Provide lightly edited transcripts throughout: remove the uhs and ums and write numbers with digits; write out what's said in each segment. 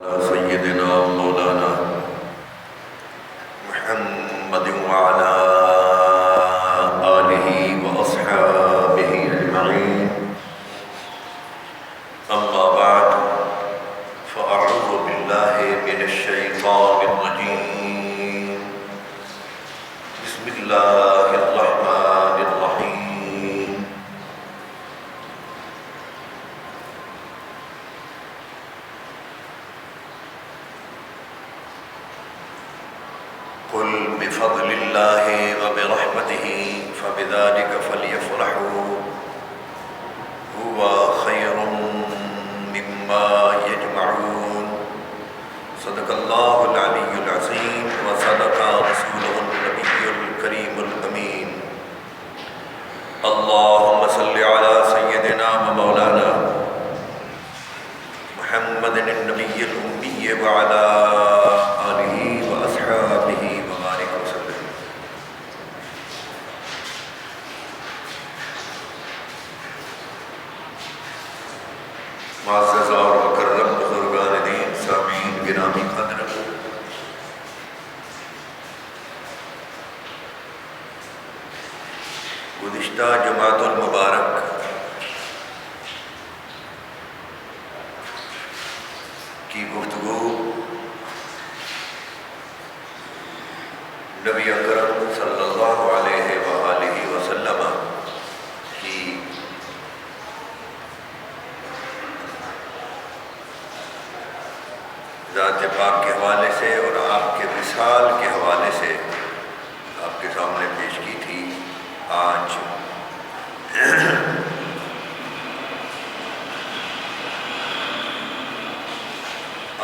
سيدنا مولانا محمد وعلى آله وأصحابه أجمعين. أما بعد فأعوذ بالله من الشيطان الرجيم. بسم الله الرحمن الرحيم. قل بفضل الله وبرحمته فبذلك فليفرحوا هو خير مما يجمعون. صدق الله العلي العظيم وصدق رسوله النبي الكريم الأمين. اللهم صل على سيدنا ومولانا محمد النبي الأمي وعلى آله وأصحابه وبارك وسلم. معزز اور مکرم بزرگان دین، سامعین گرامی قدر، گزشتہ جمعۃ المبارک کی گفتگو نبی اکرم صلی اللہ علیہ وآلہ وسلم کی ذات پاک کے حوالے سے اور آپ کے وصال کے حوالے سے آپ کے سامنے پیش کی تھی. آج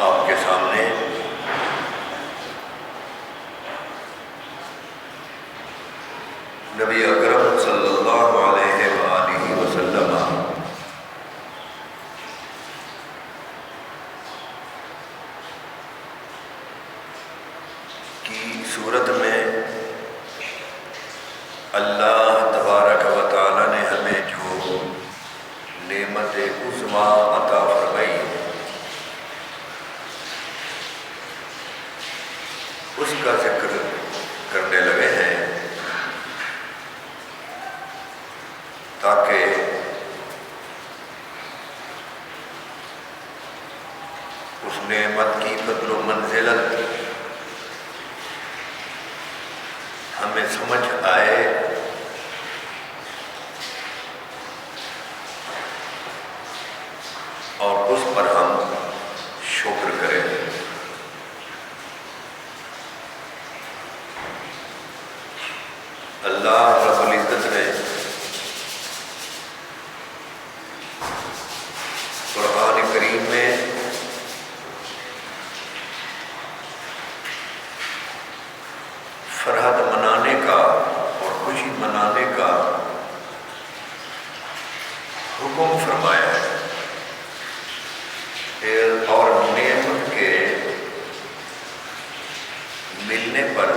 آپ کے سامنے نبی اکرم صلی اللہ علیہ وآلہ وسلم کی صورت میں اللہ تبارک و تعالی نے ہمیں جو نعمت عظمیٰ عطا فرمائی، اس کا ذکر کرنے لگے ہیں تاکہ اس نعمت کی قدر و منزلت ہمیں سمجھ آئے اور اس پر ہم شکر کریں. اللہ رب العزت نے قرآن کریم میں فرحت منانے کا اور خوشی منانے کا حکم فرمایا ہے اور نعمت کے ملنے پر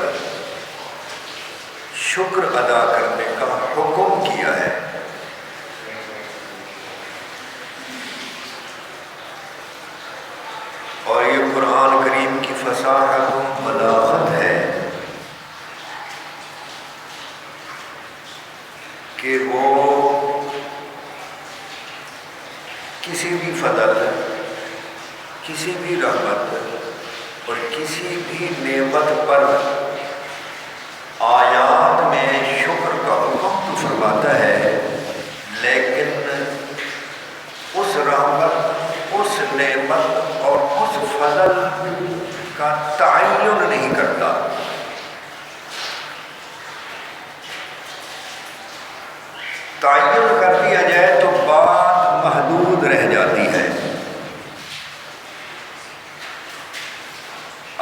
شکر ادا کرنے کا حکم کیا ہے. اور یہ قرآن کریم کی فصاحت و بلاغت ہے کہ وہ کسی بھی فضل، کسی بھی رحمت اور کسی بھی نعمت پر آیات میں شکر کا حکم تو فرماتا ہے، لیکن اس رحمت، اس نعمت اور اس فضل کا تعین نہیں کرتا. تعین کر دیا جائے تو بات محدود رہ جاتی ہے.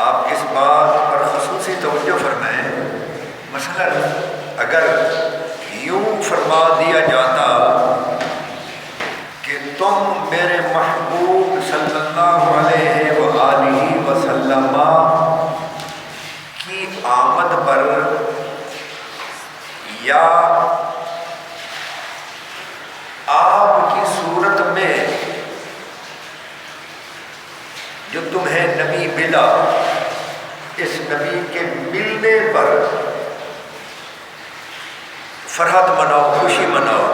آپ اس بات پر خصوصی توجہ فرمائیں. مثلا اگر یوں فرما دیا جاتا کہ تم میرے محبوب صلی اللہ علیہ وآلہ وسلم کی آمد پر یا آپ کی صورت میں جو تمہیں نبی ملا، اس نبی کے ملنے پر فرحت مناؤ، خوشی مناؤ۔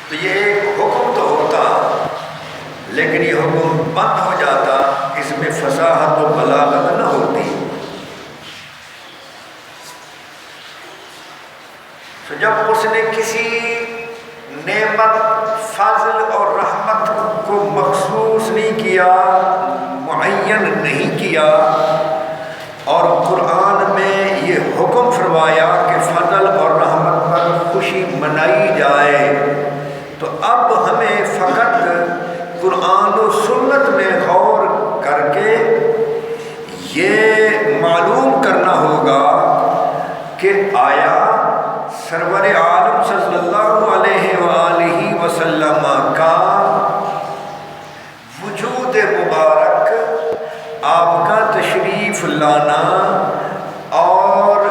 تو یہ ایک حکم تو ہوتا، لیکن یہ حکم بند ہو جاتا، اس میں فصاحت و بلاغت نہ ہوتی۔ تو جب اس نے کسی نعمت، فضل اور رحمت کو مخصوص نہیں کیا، معین نہیں کیا، اور قرآن میں یہ حکم فرمایا کہ فضل اور رحمت پر خوشی منائی جائے، تو اب ہمیں فقط قرآن و سنت میں غور کر کے یہ معلوم کرنا ہوگا کہ آیا سرور عالم صلی اللہ علیہ وآلہ وسلم کا وجود مبارک، آپ کا تشریف لانا اور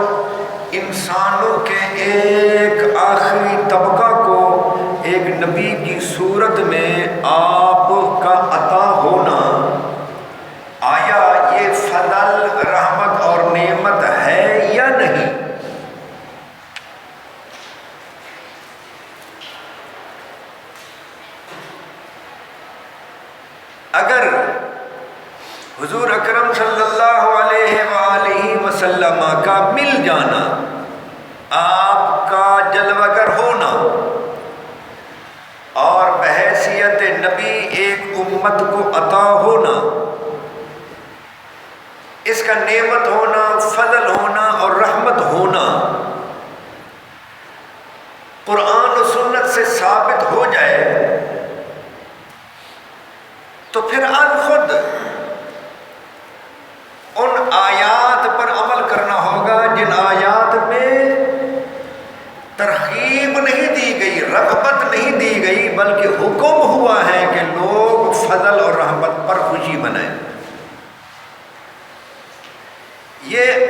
انسانوں کے ایک آخری طبقہ کو ایک نبی کی صورت میں آپ کا عطا ہونا، آیا یہ فضل، رحمت اور نعمت ہے یا نہیں؟ اگر حضور اکرم صلی اللہ علیہ وآلہ وسلم کا مل جانا، آپ کا جلوگر ہونا اور بحیثیت نبی ایک امت کو عطا ہونا، اس کا نعمت ہونا، فضل ہونا اور رحمت ہونا قرآن و سنت سے ثابت ہو جائے، تو پھر ان خود ان آیات پر عمل کرنا ہوگا جن آیات میں ترغیب نہیں دی گئی، رغبت نہیں دی گئی، بلکہ حکم ہوا ہے کہ لوگ فضل اور رحمت پر خوشی منائیں۔ یہ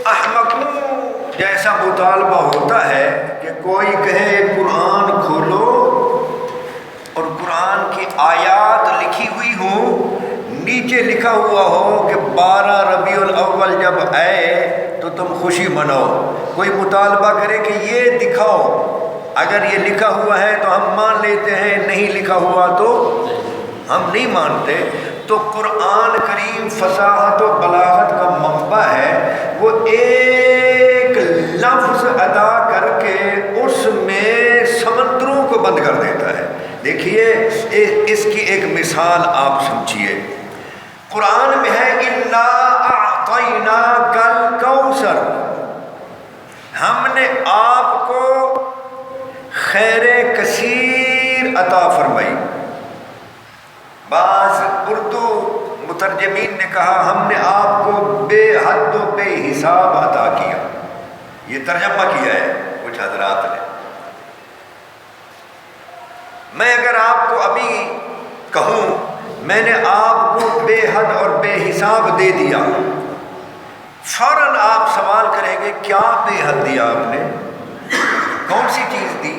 احمقوں جیسا مطالبہ ہوتا ہے کہ کوئی کہے قرآن کھولو اور قرآن کی آیات لکھی ہوئی ہوں، نیچے لکھا ہوا ہو کہ 12 ربیع الاول جب آئے تو تم خوشی مناؤ، کوئی مطالبہ کرے کہ یہ دکھاؤ، اگر یہ لکھا ہوا ہے تو ہم مان لیتے ہیں، نہیں لکھا ہوا تو ہم نہیں مانتے۔ تو قرآن کریم فصاحت و بلاغت کا منبع ہے، وہ ایک لفظ ادا کر کے اس میں سمندروں کو بند کر دیتا ہے۔ دیکھیے اس کی ایک مثال آپ سمجھیے، قرآن میں ہے اِنَّا أَعْطَيْنَاكَ الْكَوْثَرَ، ہم نے آپ کو خیر کثیر عطا فرمائی۔ بعض اردو مترجمین نے کہا ہم نے آپ کو بے حد و بے حساب عطا کیا، یہ ترجمہ کیا ہے کچھ حضرات نے۔ میں اگر آپ کو ابھی کہوں میں نے آپ کو بے حد اور بے حساب دے دیا، فوراً آپ سوال کریں گے کیا بے حد دیا آپ نے، کون سی چیز دی؟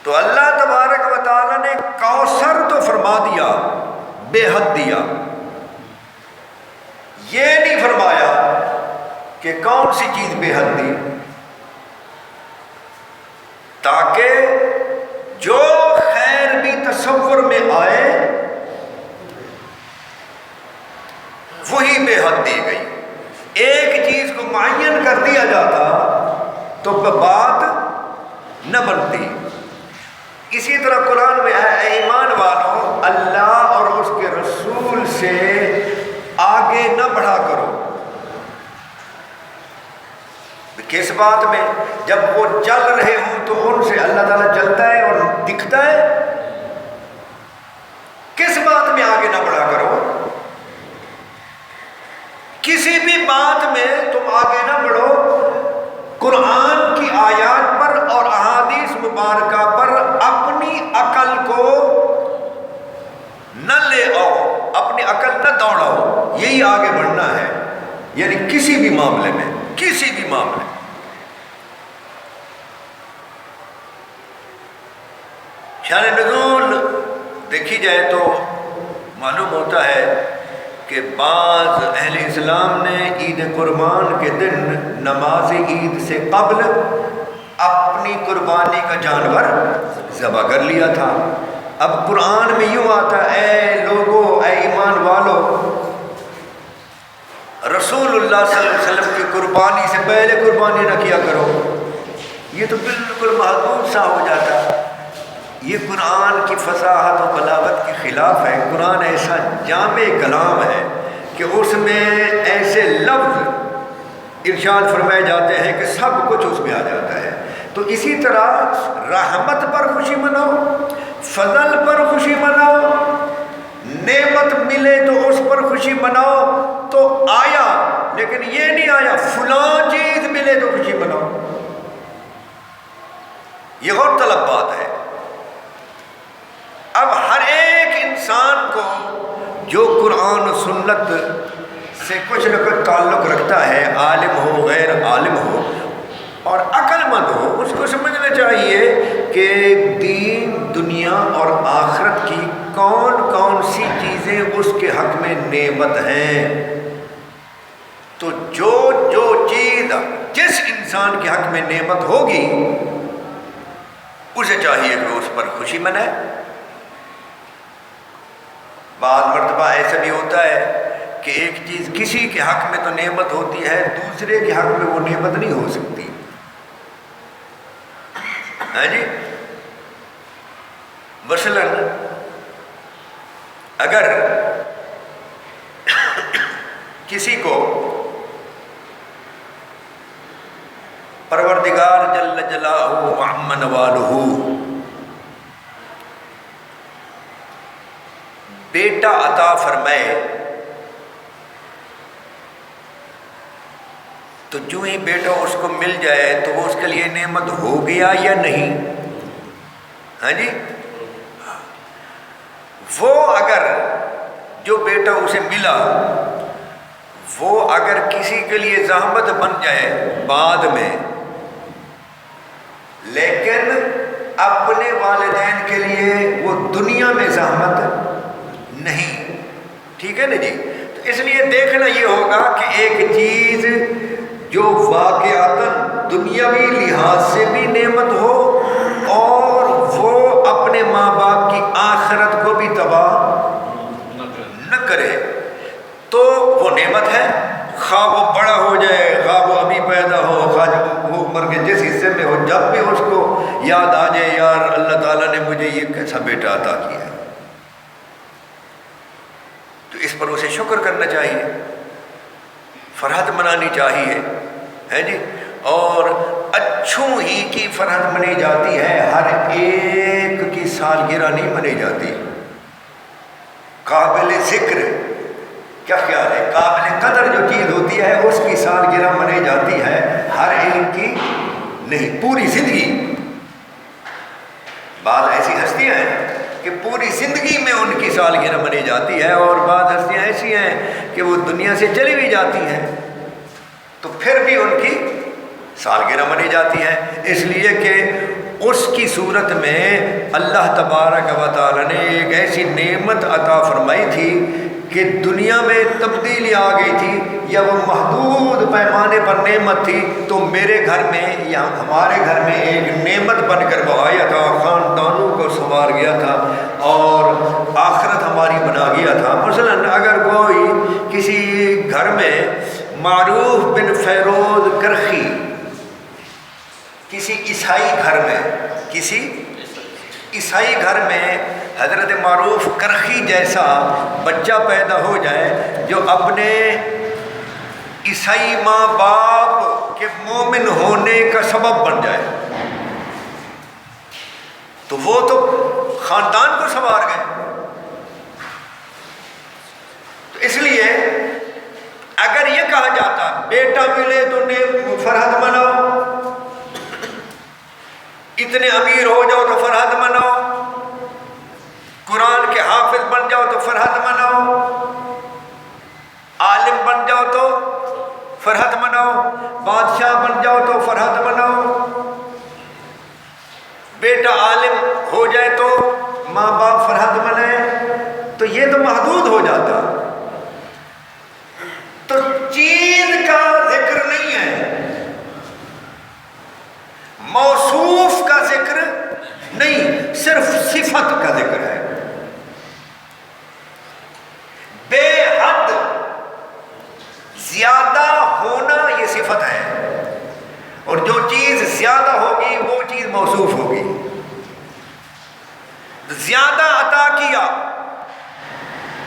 تو اللہ تبارک و تعالیٰ نے کوثر تو فرما دیا، بے حد دیا، یہ نہیں فرمایا کہ کون سی چیز بے حد دی، تاکہ جو خیر بھی تصور میں آئے وہی بے حد دی گئی۔ ایک چیز کو معین کر دیا جاتا تو بات نہ بنتی۔ اسی طرح قرآن میں ہے اے ایمان والوں، اللہ اور اس کے رسول سے آگے نہ بڑھا کرو۔ کس بات میں؟ جب وہ چل رہے ہوں تو ان سے اللہ تعالیٰ چلتا ہے اور دکھتا ہے۔ کس بات میں آگے نہ بڑھا کرو؟ کسی بھی بات میں تم آگے نہ بڑھو، قرآن کی آیات پر اور احادیث مبارکہ پر اپنی عقل کو نہ لے آؤ، اپنی عقل نہ دوڑاؤ، یہی آگے بڑھنا ہے۔ یعنی کسی بھی معاملے میں، کسی بھی معاملے میں شان نزول دیکھی جائے تو معلوم ہوتا ہے کہ بعض اہل اسلام نے عید قربان کے دن نماز عید سے قبل اپنی قربانی کا جانور ذبح کر لیا تھا۔ اب قرآن میں یوں آتا اے لوگو، اے ایمان والو، رسول اللہ صلی اللہ علیہ وسلم کی قربانی سے پہلے قربانی نہ کیا کرو۔ یہ تو بالکل محدود سا ہو جاتا۔ یہ قرآن کی فصاحت و بلاغت کے خلاف ہے۔ قرآن ایسا جامع کلام ہے کہ اس میں ایسے لفظ ارشاد فرمائے جاتے ہیں کہ سب کچھ اس میں آ جاتا ہے۔ تو اسی طرح رحمت پر خوشی مناؤ، فضل پر خوشی مناؤ، نعمت ملے تو اس پر خوشی مناؤ، تو آیا، لیکن یہ نہیں آیا فلاں چیز ملے تو خوشی مناؤ۔ یہ غور طلب بات ہے۔ اب ہر ایک انسان کو جو قرآن و سنت سے کچھ نہ کچھ تعلق رکھتا ہے، عالم ہو غیر عالم ہو اور عقل مند ہو، اس کو سمجھنا چاہیے کہ دین، دنیا اور آخرت کی کون کون سی چیزیں اس کے حق میں نعمت ہیں۔ تو جو چیز جس انسان کے حق میں نعمت ہوگی اسے چاہیے کہ اس پر خوشی منائے۔ بعض مرتبہ ایسا بھی ہوتا ہے کہ ایک چیز کسی کے حق میں تو نعمت ہوتی ہے، دوسرے کے حق میں وہ نعمت نہیں ہو سکتی۔ ہاں جی، مثلا اگر کسی کو پروردگار جل جلالہ وعم نوالہ بیٹا عطا فرمائے تو جو ہی بیٹا اس کو مل جائے تو وہ اس کے لیے نعمت ہو گیا یا نہیں؟ ہاں جی، وہ اگر جو بیٹا اسے ملا وہ اگر کسی کے لیے زحمت بن جائے بعد میں، لیکن اپنے والدین کے لیے وہ دنیا میں زحمت نہیں، ٹھیک ہے نا جی؟ تو اس لیے دیکھنا یہ ہوگا کہ ایک چیز جو واقعتاً دنیاوی لحاظ سے بھی نعمت ہو اور وہ اپنے ماں باپ کی آخرت کو بھی تباہ نہ کرے تو وہ نعمت ہے، خواہ وہ بڑا ہو جائے، خواہ وہ ابھی پیدا ہو، خواہ جب وہ عمر کے جس حصے میں ہو، جب بھی اس کو یاد آ جائے یار اللہ تعالیٰ نے مجھے یہ کیسا بیٹا عطا کیا ہے، تو اس پر اسے شکر کرنا چاہیے، فرحت منانی چاہیے، ہے جی۔ اور اچھوں ہی کی فرحت منی جاتی ہے، ہر ایک کی سالگرہ نہیں منی جاتی۔ قابل ذکر کیا خیال ہے؟ قابل قدر جو چیز ہوتی ہے اس کی سالگرہ منی جاتی ہے، ہر ایک کی نہیں، پوری زندگی۔ بعض ایسی ہستیاں ہیں کہ پوری زندگی میں ان کی سالگرہ منی جاتی ہے، اور بعض ہستیاں ایسی ہیں کہ وہ دنیا سے چلی بھی جاتی ہیں تو پھر بھی ان کی سالگرہ منی جاتی ہے، اس لیے کہ اس کی صورت میں اللہ تبارک و تعالیٰ نے ایک ایسی نعمت عطا فرمائی تھی کہ دنیا میں تبدیلی آ گئی تھی، یا وہ محدود پیمانے پر نعمت تھی تو میرے گھر میں یا ہمارے گھر میں ایک نعمت بن کر وہ آیا تھا، خاندانوں کو سنوار گیا تھا اور آخرت ہماری بنا گیا تھا۔ مثلا اگر کوئی کسی گھر میں معروف بن فیروز کرخی کسی عیسائی گھر میں حضرت معروف کرخی جیسا بچہ پیدا ہو جائے جو اپنے عیسائی ماں باپ کے مومن ہونے کا سبب بن جائے تو وہ تو خاندان کو سنوار گئے۔ تو اس لیے اگر یہ کہا جاتا بیٹا ملے تو فرحت مناؤ، اتنے امیر ہو جاؤ تو فرحت مناؤ، قرآن کے حافظ بن جاؤ تو فرحت مناؤ، عالم بن جاؤ تو فرحت مناؤ، بادشاہ بن جاؤ تو فرحت مناؤ، بیٹا عالم ہو جائے تو ماں باپ فرحت منائے تو یہ تو محدود ہو جاتا، تو چیز کا ذکر نہیں ہے، موصوف کا ذکر نہیں، صرف صفت کا ذکر ہے۔ بے حد زیادہ ہونا یہ صفت ہے، اور جو چیز زیادہ ہوگی وہ چیز موصوف ہوگی۔ زیادہ عطا کیا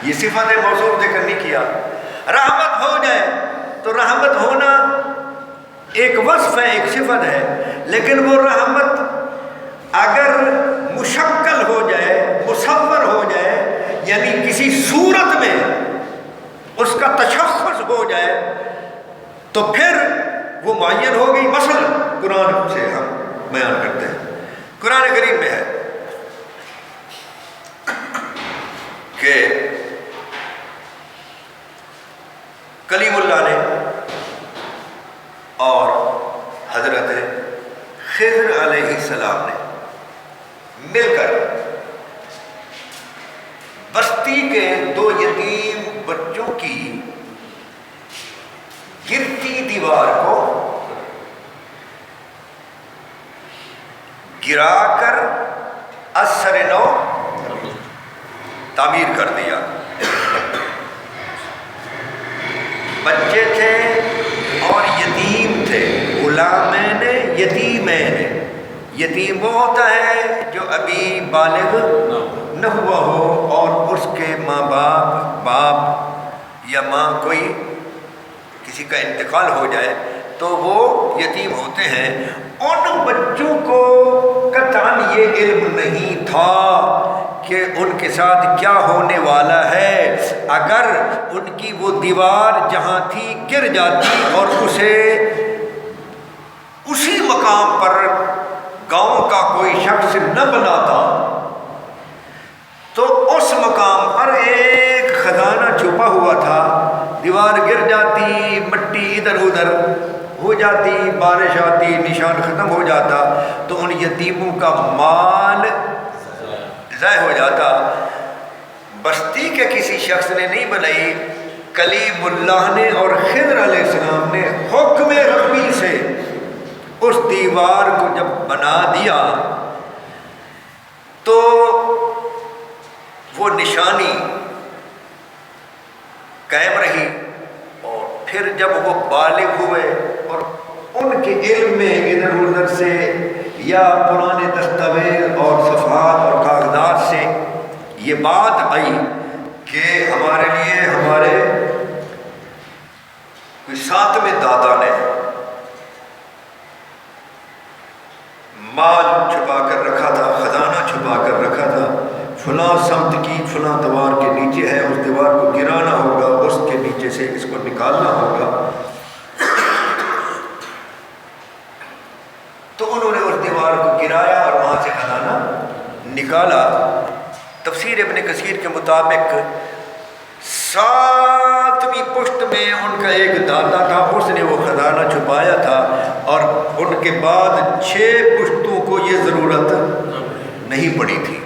یہ صفت موصوف ذکر نہیں کیا۔ رحمت ہو جائے تو رحمت ہونا ایک وصف ہے، ایک صفت ہے، لیکن وہ رحمت اگر مشکل ہو جائے، مصور ہو جائے، یعنی کسی صورت میں اس کا تشخص ہو جائے تو پھر وہ معین ہو گئی۔ مثلا قرآن سے ہم بیان کرتے ہیں، قرآن کریم میں ہے کہ کلیم اللہ نے اور حضرت خضر علیہ السلام نے مل کر بستی کے 2 یتیم بچوں کی گرتی دیوار کو گرا کر اثر نو تعمیر کر دیا۔ بچے تھے اور یتیم تھے، غلامین یتیمین۔ یتیم وہ ہوتا ہے جو ابھی بالغ نہ ہوا ہو اور اس کے ماں باپ یا ماں کوئی کسی کا انتقال ہو جائے تو وہ یتیم ہوتے ہیں۔ ان بچوں کو قطعاً یہ علم نہیں تھا کہ ان کے ساتھ کیا ہونے والا ہے اگر ان کی وہ دیوار جہاں تھی گر جاتی اور اسے اسی مقام پر گاؤں کا کوئی شخص نہ بناتا تو اس مقام پر ایک خزانہ چھپا ہوا تھا۔ دیوار گر جاتی، مٹی ادھر ادھر ہو جاتی، بارش آتی، نشان ختم ہو جاتا تو ان یتیموں کا مال ضائع ہو جاتا۔ بستی کے کسی شخص نے نہیں بنائی، کلیم اللہ نے اور خضر علیہ السلام نے حکم ربی سے اس دیوار کو جب بنا دیا تو وہ نشانی قائم رہی۔ اور پھر جب وہ بالغ ہوئے اور ان کے علم میں ادھر ادھر سے یا پرانے دستاویز اور صفحات اور کاغذات سے یہ بات آئی کہ ہمارے لیے ہمارے کوئی 7ویں دادا نے مال چھپا کر رکھا تھا، خزانہ چھپا کر رکھا تھا، فلاں سمت کی فلاں دیوار کے نیچے ہے، اس دیوار کو گرانا ہوگا، اس کے نیچے سے اس کو نکالنا ہوگا۔ تو انہوں نے اس دیوار کو گرایا اور وہاں سے خزانہ نکالا۔ تفسیر ابن کثیر کے مطابق 7ویں پشت میں ان کا ایک دادا تھا، اس نے وہ خزانہ چھپایا تھا اور ان کے بعد 6 پشتوں کو یہ ضرورت نہیں پڑی تھی۔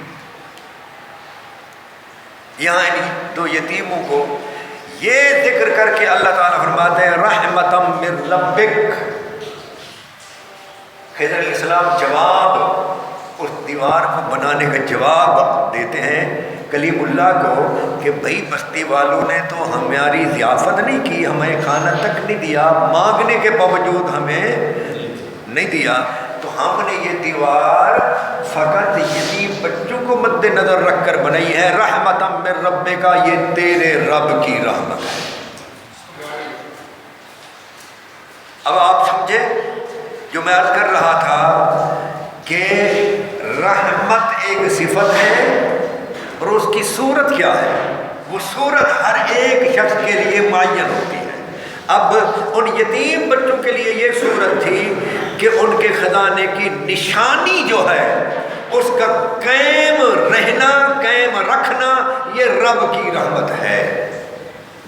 یہاں ان 2 یتیموں کو یہ ذکر کر کے اللہ تعالیٰ فرماتے ہیں رحمتم من ربک۔ خضر علیہ السلام جواب، اس دیوار کو بنانے کا جواب دیتے ہیں کلیم اللہ کو کہ بھائی بستی والوں نے تو ہماری ضیافت نہیں کی، ہمیں کھانا تک نہیں دیا، مانگنے کے باوجود ہمیں نہیں دیا، تو ہم نے یہ دیوار فقط یتیم بچوں کو مد نظر رکھ کر بنائی ہے۔ رحمتم من ربک، یہ تیرے رب کی رحمت ہے۔ اب آپ سمجھے جو میں عرض کر رہا تھا کہ رحمت ایک صفت ہے اور اس کی صورت کیا ہے؟ وہ صورت ہر ایک شخص کے لیے معین ہوتی ہے۔ اب ان یتیم بچوں کے لیے یہ صورت تھی کہ ان کے خزانے کی نشانی جو ہے اس کا قائم رہنا، قائم رکھنا، یہ رب کی رحمت ہے۔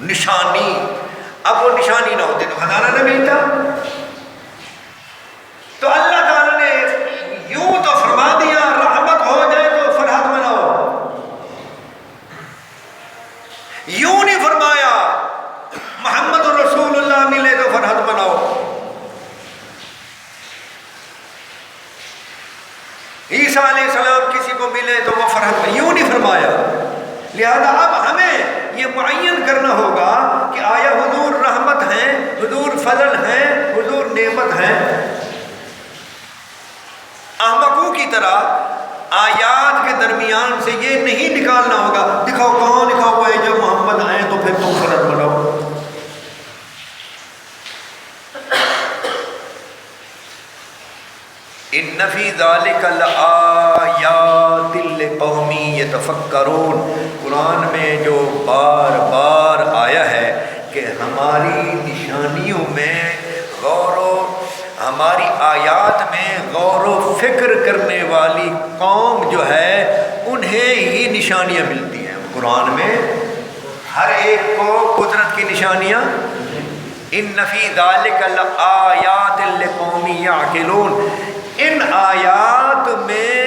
نشانی، اب وہ نشانی نہ ہوتی تو خزانہ نہ ملتا۔ تو اللہ تعالیٰ نے یوں تو فرما دیا رحمت ہو جائے تو فرحت مناؤ، درمیان سے یہ نہیں نکالنا ہوگا دکھاؤ کہاں لکھا ہوا ہے جب محمد آئے تو پھر تم فرض بناؤ. ان فی ذلک لآیات لقوم یتفکرون. قرآن میں جو بار بار آیا ہے کہ ہماری نشانیوں میں ہماری آیات میں غور و فکر کرنے والی قوم جو ہے انہیں ہی نشانیاں ملتی ہیں. قرآن میں ہر ایک کو قدرت کی نشانیاں. ان فی ذلک لآیات لقوم یعقلون. ان آیات میں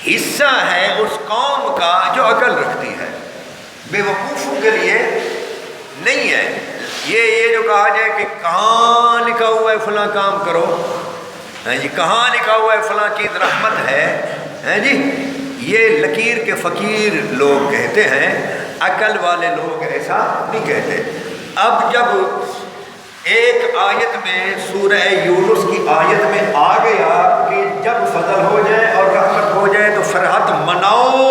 حصہ ہے اس قوم کا جو عقل رکھتی ہے، بے وقوفوں کے لیے نہیں ہے. یہ جو کہا جائے کہ کہاں لکھا ہوا ہے فلاں کام کرو، جی کہاں لکھا ہوا ہے فلاں چیز رحمت ہے جی، یہ لکیر کے فقیر لوگ کہتے ہیں، عقل والے لوگ ایسا نہیں کہتے. اب جب ایک آیت میں سورہ یونس کی آیت میں آ گیا کہ جب فضل ہو جائے اور رحمت ہو جائے تو فرحت مناؤ،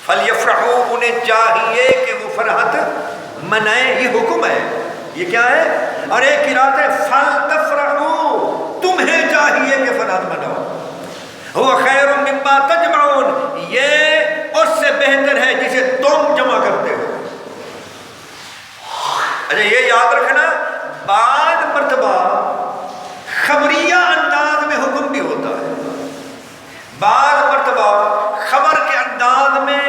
فَلْيَفْرَحُوا، انہیں چاہیے کہ وہ فرحت منائیں. یہ حکم ہے، یہ کیا ہے؟ اور ایک قرات ہے فَلْتَفْرَحُوا، تمہیں چاہیے کہ فرحت مناؤ. هُوَ خَيْرٌ مِّمَّا تَجْمَعُونَ، یہ اس سے بہتر ہے جسے تم جمع کرتے ہو. اچھا یہ یاد رکھنا، بعض مرتبہ خبریہ انداز میں حکم بھی ہوتا ہے، بعض مرتبہ خبر کے انداز میں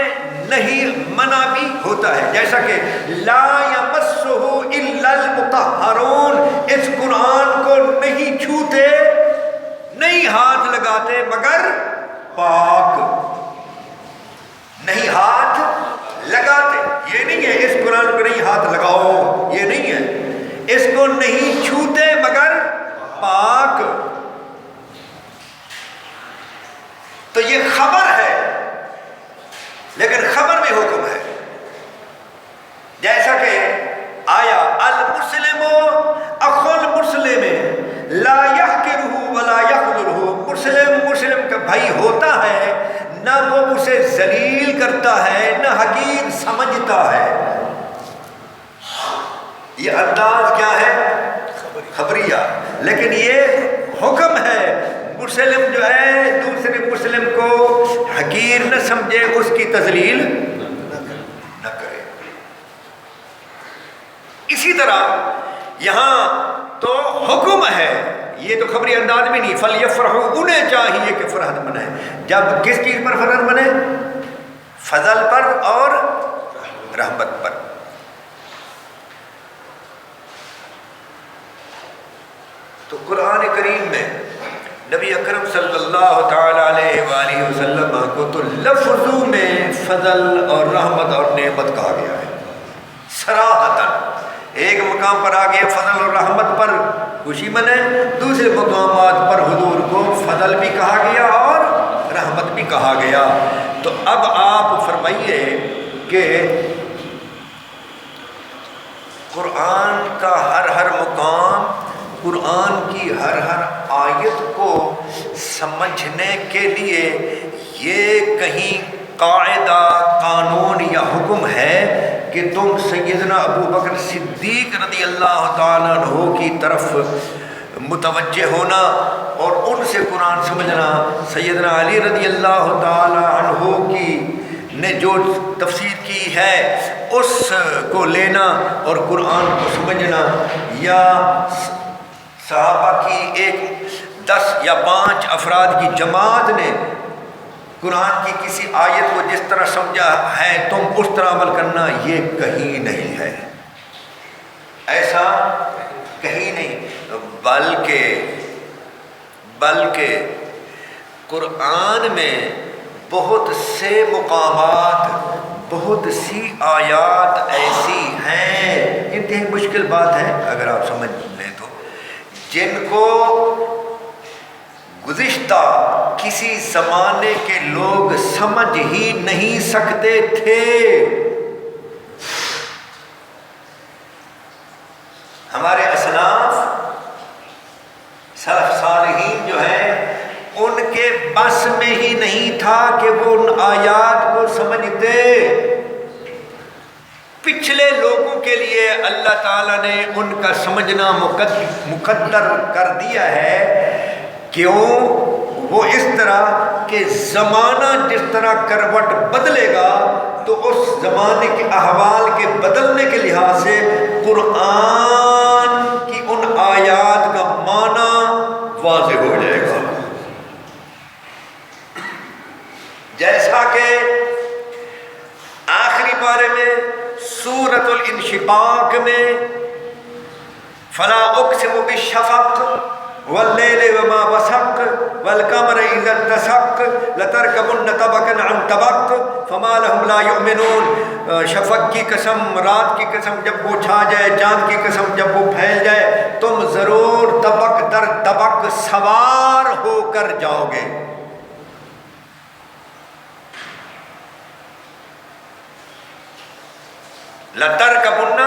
نہیں منع بھی ہوتا ہے. جیسا کہ لا یمسہ الا المطہرون، اس قرآن کو نہیں چھوتے نہیں ہاتھ لگاتے مگر پاک. نہیں ہاتھ لگاتے یہ نہیں ہے اس قرآن کو نہیں ہاتھ لگاؤ، یہ نہیں ہے. اس کو نہیں چھوتے مگر پاک. تو یہ خبر ہے لیکن خبر میں حکم ہے. جیسا کہ آیا المسلم اخو المسلم لا يحقره ولا يخذله، مسلم کا بھائی ہوتا ہے، نہ وہ اسے ذلیل کرتا ہے نہ حقیر سمجھتا ہے. یہ انداز کیا ہے؟ خبریہ. لیکن یہ حکم ہے، مسلم جو ہے دوسرے مسلم کو حقیر نہ سمجھے، اس کی تذلیل نہ کرے. اسی طرح یہاں تو حکم ہے، یہ تو خبری انداز میں نہیں. فَلْيَفْرَحُوا، انہیں چاہیے کہ فرحت منائیں. جب کس چیز پر فرحت منائیں؟ فضل پر اور رحمت پر. تو قرآن کریم میں نبی اکرم صلی اللہ تعالی علیہ وآلہ وسلم کو تو لفظوں میں فضل اور رحمت اور نعمت کہا گیا ہے صراحتاً. ایک مقام پر آ گیا فضل اور رحمت پر خوشی منائے، دوسرے مقامات پر حضور کو فضل بھی کہا گیا اور رحمت بھی کہا گیا. تو اب آپ فرمائیے کہ قرآن کا ہر مقام، قرآن کی ہر آیت کو سمجھنے کے لیے یہ کہیں قاعدہ، قانون یا حکم ہے کہ تم سیدنا ابو بکر صدیق رضی اللہ تعالیٰ عنہ کی طرف متوجہ ہونا اور ان سے قرآن سمجھنا، سیدنا علی رضی اللہ تعالیٰ عنہ کی نے جو تفسیر کی ہے اس کو لینا اور قرآن کو سمجھنا، یا صحابہ کی ایک 10 یا 5 افراد کی جماعت نے قرآن کی کسی آیت کو جس طرح سمجھا ہے تم اس طرح عمل کرنا، یہ کہیں نہیں ہے، ایسا کہیں نہیں. بلکہ قرآن میں بہت سے مقامات، بہت سی آیات ایسی ہیں، انتہائی مشکل بات ہے اگر آپ سمجھ لیں تو، جن کو گزشتہ کسی زمانے کے لوگ سمجھ ہی نہیں سکتے تھے. ہمارے اسلاف سلف صالحین جو ہیں ان کے بس میں ہی نہیں تھا کہ وہ ان آیات کو سمجھتے۔ پچھلے لوگوں کے لیے اللہ تعالیٰ نے ان کا سمجھنا مقدر کر دیا ہے۔ کیوں؟ وہ اس طرح کہ زمانہ جس طرح کروٹ بدلے گا تو اس زمانے کے احوال کے بدلنے کے لحاظ سے قرآن کی ان آیات کا معنی واضح ہو جائے گا۔ جیسا کہ آخری پارے میں سورۃ الانشقاق میں فلا اقسم بالشفق واللیل وما وسق والقمر اذا اتسق لتركبن طبقا عن طبق فما لهم لا يؤمنون، شفق کی قسم، رات کی قسم جب وہ چھا جائے، چاند کی قسم جب وہ پھیل جائے، تم ضرور طبق در طبق سوار ہو کر جاؤ گے۔ لترکبن،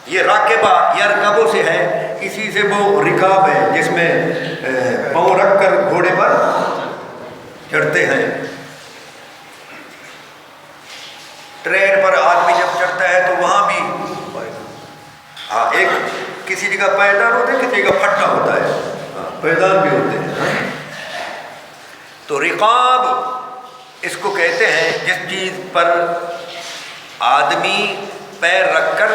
یہ راکبہ یرکبو سے ہے، اسی سے وہ رکاب ہے جس میں پاؤں رکھ کر گھوڑے پر چڑھتے ہیں۔ ٹرین پر آدمی جب چڑھتا ہے تو وہاں بھی ایک کسی جگہ پائیدان ہوتا ہے، کسی جگہ پھٹا ہوتا ہے، پائیدان بھی ہوتے ہیں۔ تو رکاب اس کو کہتے ہیں جس چیز پر آدمی پیر رکھ کر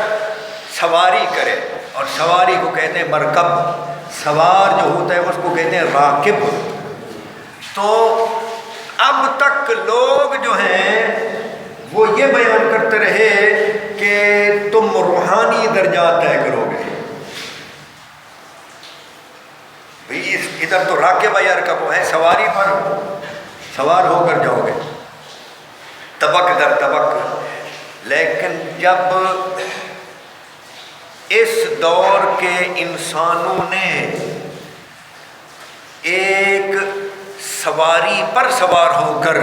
سواری کرے، اور سواری کو کہتے ہیں مرکب، سوار جو ہوتا ہے اس کو کہتے ہیں راکب۔ تو اب تک لوگ جو ہیں وہ یہ بیان کرتے رہے کہ تم روحانی درجات طے کرو گے، بھئی ادھر تو راکب یرکب ہے، سواری پر سوار ہو کر جاؤ گے، طبق در طبق۔ لیکن جب اس دور کے انسانوں نے ایک سواری پر سوار ہو کر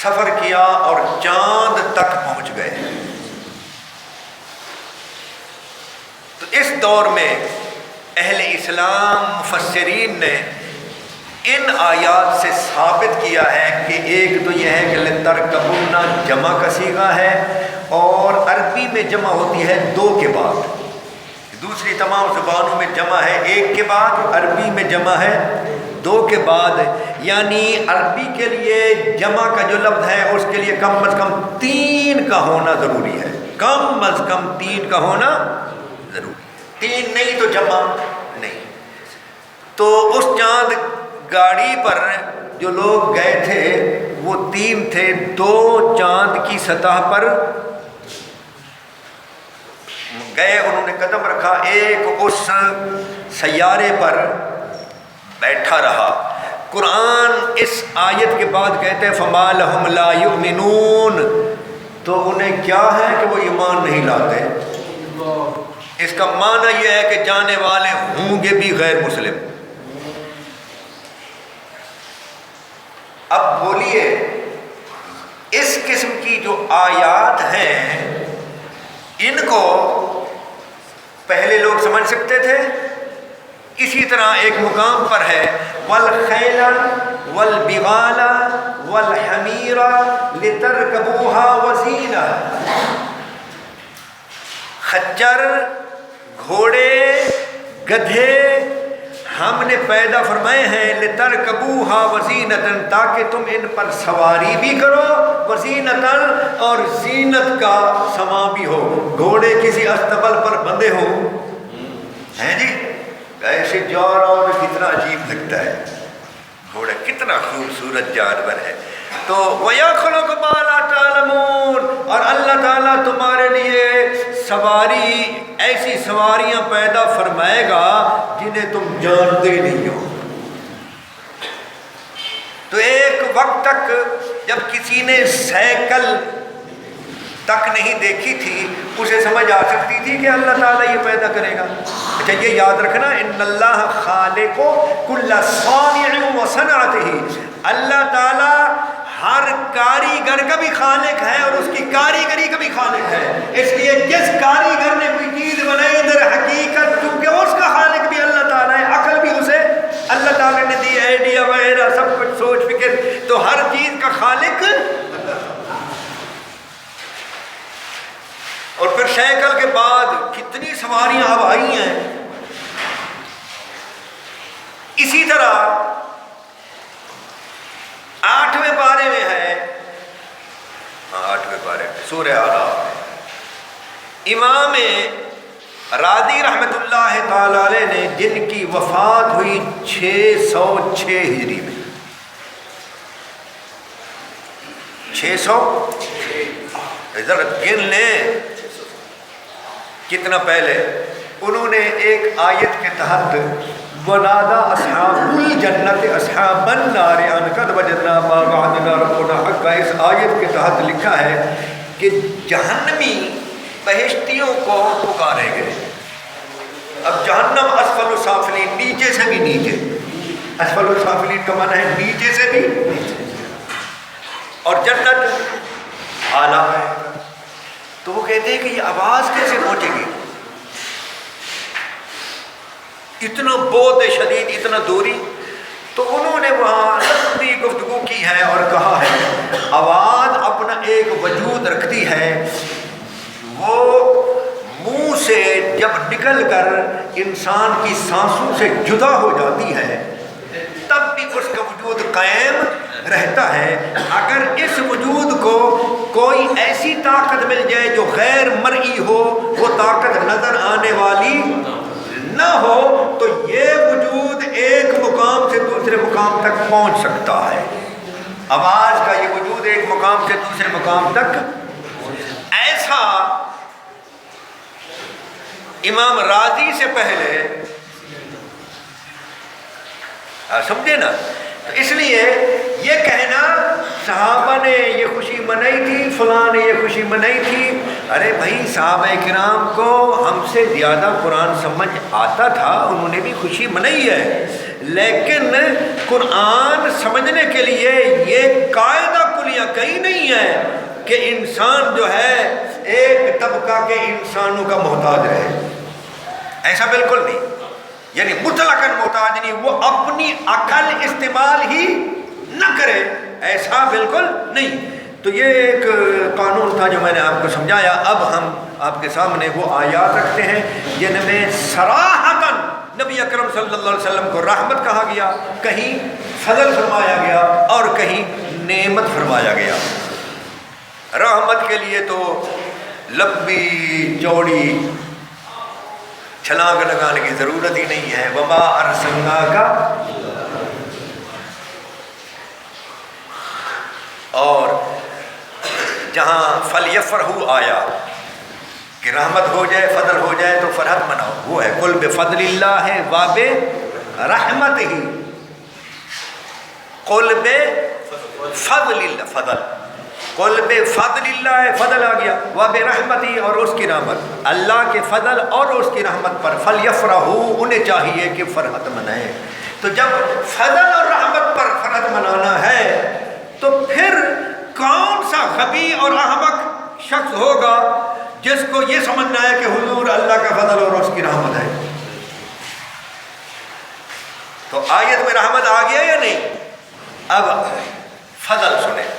سفر کیا اور چاند تک پہنچ گئے، تو اس دور میں اہل اسلام مفسرین نے ان آیات سے ثابت کیا ہے کہ ایک تو یہ ہے کہ لترکبن جمع کا صیغہ ہے، اور عربی میں جمع ہوتی ہے دو کے بعد، دوسری تمام زبانوں میں جمع ہے ایک کے بعد، عربی میں جمع ہے دو کے بعد، یعنی عربی کے لیے جمع کا جو لفظ ہے اس کے لیے کم از کم 3 کا ہونا ضروری ہے، کم از کم 3 کا ہونا ضروری ہے، 3 نہیں تو جمع نہیں۔ تو اس چاند گاڑی پر جو لوگ گئے تھے وہ 3 تھے، 2 چاند کی سطح پر گئے، انہوں نے قدم رکھا، ایک اس سیارے پر بیٹھا رہا۔ قرآن اس آیت کے بعد کہتے ہیں فما لہم لا یؤمنون، تو انہیں کیا ہے کہ وہ ایمان نہیں لاتے۔ اس کا معنی یہ ہے کہ جانے والے ہوں گے بھی غیر مسلم۔ اب بولیے اس قسم کی جو آیات ہیں ان کو پہلے لوگ سمجھ سکتے تھے؟ اسی طرح ایک مقام پر ہے والخیل والبغال والحمیر لترکبوها وزینہ، خچر، گھوڑے، گدھے ہم نے پیدا فرمائے ہیں لترکبوها وزینۃ، تاکہ تم ان پر سواری بھی کرو، وزینۃ اور زینت کا سما بھی ہو۔ گھوڑے کسی استبل پر بندھے ہوں ہیں جی، ایسے جا رہا ہو تو کتنا عجیب لگتا ہے، گھوڑا کتنا خوبصورت جانور ہے۔ تو وَيَخْلُقُ مَا لَا تَعْلَمُونَ، اور اللہ تعالیٰ تمہارے لیے سواری، ایسی سواریاں پیدا فرمائے گا جنہیں تم جانتے نہیں ہو۔ تو ایک وقت تک جب کسی نے سائیکل تک نہیں دیکھی تھی اسے سمجھ آ سکتی تھی کہ اللہ تعالیٰ یہ پیدا کرے گا۔ اچھا یہ یاد رکھنا ان اللہ خالق کل صانع و صنعتہ، اللہ تعالیٰ ہر کاریگر کا بھی خالق ہے اور اس کی کاریگری کا بھی خالق ہے۔ اس لیے جس کاریگر نے کوئی چیز بنائی در حقیقت کیونکہ اس کا خالق بھی اللہ تعالیٰ ہے، عقل بھی اسے اللہ تعالیٰ نے دی، آئیڈیا بعد کتنی سواریاں اب آئی ہیں. اسی طرح 8ویں پارے میں ہے، 8ویں پارے میں سورہ اعراف میں امام راضی رحمت اللہ تعالی علیہ نے، جن کی وفات ہوئی 606 ہجری میں، 600 ذرا گن لیں کتنا پہلے. انہوں نے ایک آیت کے تحت ونادى اصحاب الجنت اصحاب النار ان قد وجدنا ما وعدنا ربنا حقا. اس آیت کے تحت لکھا ہے کہ جہنمی بہشتیوں کو پکارے گئے. اب جہنم اسفل السافلین، نیچے سے بھی نیچے. اسفل السافلین کا معنی ہے نیچے سے بھی نیچے، اور جنت اعلیٰ ہے. تو وہ کہتے ہیں کہ یہ آواز کیسے پہنچے گی؟ اتنا بود شدید، اتنا دوری. تو انہوں نے وہاں لمبی گفتگو کی ہے اور کہا ہے آواز اپنا ایک وجود رکھتی ہے، وہ منہ سے جب نکل کر انسان کی سانسوں سے جدا ہو جاتی ہے تب بھی اس کا وجود قائم رہتا ہے. اگر اس وجود کو کوئی ایسی طاقت مل جائے جو غیر مرئی ہو، وہ طاقت نظر آنے والی نہ ہو، تو یہ وجود ایک مقام سے دوسرے مقام تک پہنچ سکتا ہے. آواز کا یہ وجود ایک مقام سے دوسرے مقام تک. ایسا امام راضی سے پہلے سمجھے نا. تو اس لیے یہ کہنا صحابہ نے یہ خوشی منائی تھی، فلاں نے یہ خوشی منائی تھی، ارے بھائی صحابہ کرام کو ہم سے زیادہ قرآن سمجھ آتا تھا، انہوں نے بھی خوشی منائی ہے. لیکن قرآن سمجھنے کے لیے یہ قاعدہ کلیہ کہیں نہیں ہے کہ انسان جو ہے ایک طبقہ کے انسانوں کا محتاج رہے. ایسا بالکل نہیں، یعنی مطلقاً محتاج نہیں، وہ اپنی عقل استعمال ہی نہ کرے، ایسا بالکل نہیں. تو یہ ایک قانون تھا جو میں نے آپ کو سمجھایا. اب ہم آپ کے سامنے وہ آیات رکھتے ہیں جن میں صراحتاً نبی اکرم صلی اللہ علیہ وسلم کو رحمت کہا گیا، کہیں فضل فرمایا گیا اور کہیں نعمت فرمایا گیا. رحمت کے لیے تو لمبی چوڑی چھلانگ لگانے کی ضرورت ہی نہیں ہے. وما ارسلناک، اور جہاں فلیفرحوا آیا کہ رحمت ہو جائے، فضل ہو جائے تو فرحت مناؤ، وہ ہے قل بفضل اللہ وبرحمتہ. قل بفضل اللہ، فضل، قل بفضل اللہ، فضل آ گیا، وبرحمتہ، اور اس کی رحمت، اللہ کے فضل اور اس کی رحمت پر فلیفرحوا، انہیں چاہیے کہ فرحت منائیں. تو جب فضل اور رحمت پر فرحت منانا ہے تو پھر کون سا غبی اور احمق شخص ہوگا جس کو یہ سمجھنا ہے کہ حضور اللہ کا فضل اور اس کی رحمت ہے. تو آیت میں رحمت آ گیا یا نہیں؟ اب فضل سنیں.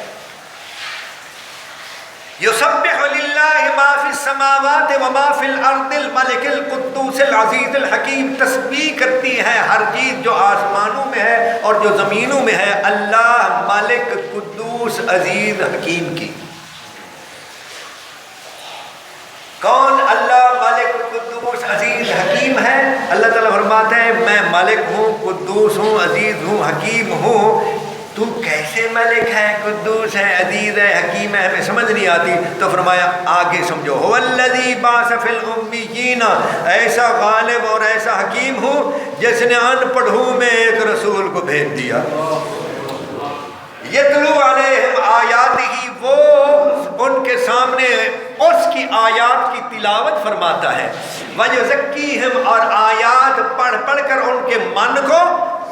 یسبح للہ ما فی السماوات وما فی الارض الملک القدوس العزیز الحکیم. تسبیح کرتی ہے ہر چیز جو آسمانوں میں ہے اور جو زمینوں میں ہے اللہ مالک قدوس عزیز حکیم کی. کون اللہ مالک قدوس عزیز حکیم ہے؟ اللہ تعالیٰ فرماتے ہیں میں مالک ہوں، قدوس ہوں، عزیز ہوں، حکیم ہوں. تو کیسے ملک ہے، قدوس ہے، عزیز ہے، حکیم ہے، ہمیں سمجھ نہیں آتی. تو فرمایا آگے سمجھو، هو الذی بعث فی الامیین، ایسا غالب اور ایسا حکیم ہوں جس نے ان پڑھوں میں ایک رسول کو بھیج دیا. یتلو علیہم آیاتہ، وہ ان کے سامنے اس کی آیات کی تلاوت فرماتا ہے. وَيُزَكِّيهِمْ، اور آیات پڑھ پڑھ کر ان کے من کو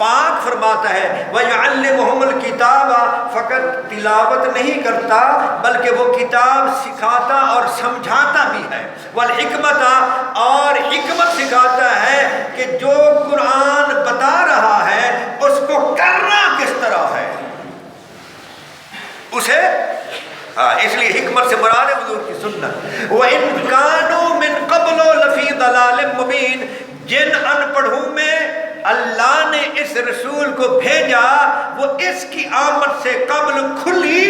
پاک فرماتا ہے. وَيُعَلِّمُهُمُ الْكِتَابَ، فقط تلاوت نہیں کرتا بلکہ وہ کتاب سکھاتا اور سمجھاتا بھی ہے. وَالْحِكْمَةَ، اور حکمت سکھاتا ہے کہ جو قرآن بتا رہا ہے اس کو کرنا کس طرح ہے اسے. اس لیے حکمت سے مراد ہے حضور کی سنت. وَإِن كَانُوا مِن قَبْلُ قبل لفی ضلال مبین، جن ان پڑھوں میں اللہ نے اس رسول کو بھیجا وہ اس کی آمد سے قبل کھلی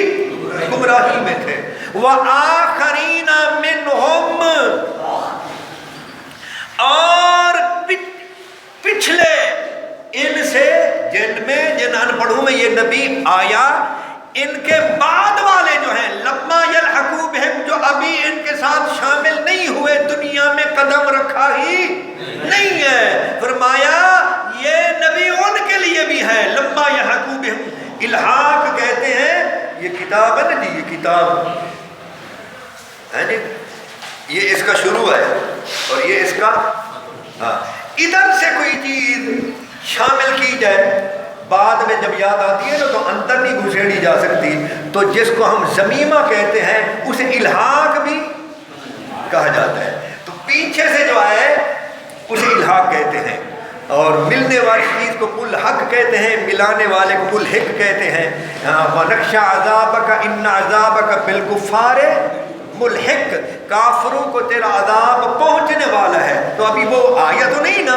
گمراہی میں تھے۔ وآخرین منہم، اور پچھلے ان سے جن میں، جن ان پڑھوں میں یہ نبی آیا، ان کے بعد والے جو ہیں لما یلحقوا بہم، جو ابھی ان کے ساتھ شامل نہیں ہوئے، دنیا میں قدم رکھا ہی نہیں ہے، فرمایا یہ نبی ان کے لیے بھی ہے۔ لما یلحقوا بہم، الحاق کہتے ہیں، یہ کتاب ہے نا جی، یہ کتاب ہے جی، یہ اس کا شروع ہے اور یہ اس کا ادھر سے کوئی چیز شامل کی جائے بعد میں جب یاد آتی ہے نا تو اندر نہیں گھسیڑی جا سکتی، تو جس کو ہم ضمیمہ کہتے ہیں اسے الحاق بھی کہا جاتا ہے، تو پیچھے سے جو آئے اسے الحاق کہتے ہیں، اور ملنے والی چیز کو ملحق کہتے ہیں، ملانے والے کو ملحق کہتے ہیں۔ وَنَخْشَىٰ عَذَابَكَ إِنَّ عَذَابَكَ بِالْكُفَّارِ ملحق، کافروں کو تیرا عذاب پہنچنے والا ہے، تو ابھی وہ آیا تو نہیں نا،